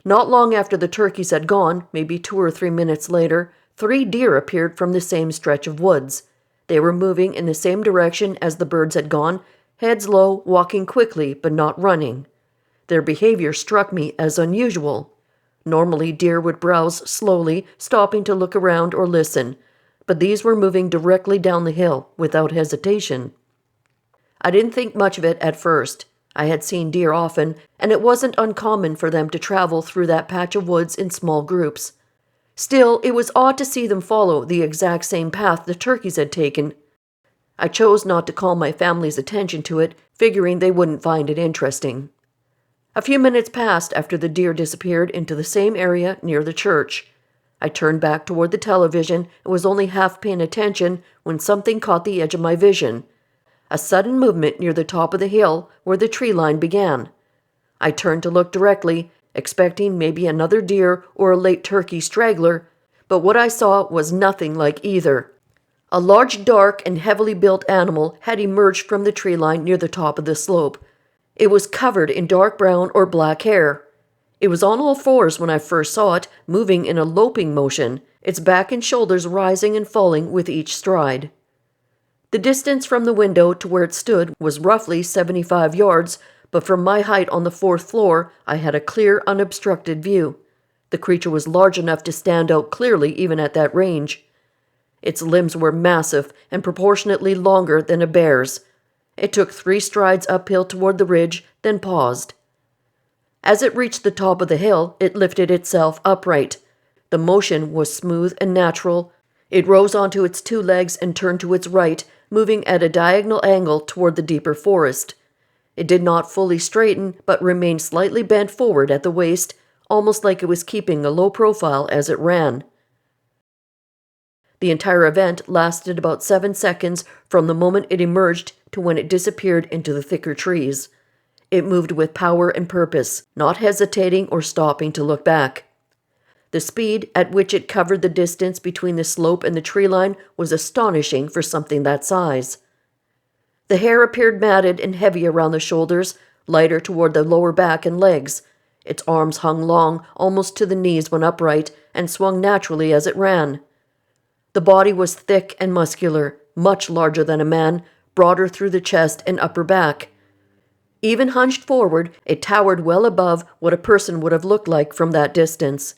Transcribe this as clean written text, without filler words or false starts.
Not long after the turkeys had gone, maybe 2 or 3 minutes later, 3 deer appeared from the same stretch of woods. They were moving in the same direction as the birds had gone, heads low, walking quickly but not running. Their behavior struck me as unusual. Normally, deer would browse slowly, stopping to look around or listen, but these were moving directly down the hill without hesitation. I didn't think much of it at first. I had seen deer often, and it wasn't uncommon for them to travel through that patch of woods in small groups. Still, it was odd to see them follow the exact same path the turkeys had taken. I chose not to call my family's attention to it, figuring they wouldn't find it interesting. A few minutes passed after the deer disappeared into the same area near the church. I turned back toward the television and was only half paying attention when something caught the edge of my vision. A sudden movement near the top of the hill where the tree line began. I turned to look directly, expecting maybe another deer or a late turkey straggler, but what I saw was nothing like either. A large, dark, and heavily built animal had emerged from the tree line near the top of the slope. It was covered in dark brown or black hair. It was on all fours when I first saw it, moving in a loping motion, its back and shoulders rising and falling with each stride. The distance from the window to where it stood was roughly 75 yards, but from my height on the 4th floor, I had a clear, unobstructed view. The creature was large enough to stand out clearly even at that range. Its limbs were massive and proportionately longer than a bear's. It took 3 strides uphill toward the ridge, then paused. As it reached the top of the hill, it lifted itself upright. The motion was smooth and natural. It rose onto its 2 legs and turned to its right, moving at a diagonal angle toward the deeper forest. It did not fully straighten, but remained slightly bent forward at the waist, almost like it was keeping a low profile as it ran. The entire event lasted about 7 seconds from the moment it emerged to when it disappeared into the thicker trees. It moved with power and purpose, not hesitating or stopping to look back. The speed at which it covered the distance between the slope and the tree line was astonishing for something that size. The hair appeared matted and heavy around the shoulders, lighter toward the lower back and legs. Its arms hung long, almost to the knees when upright, and swung naturally as it ran. The body was thick and muscular, much larger than a man, broader through the chest and upper back. Even hunched forward, it towered well above what a person would have looked like from that distance.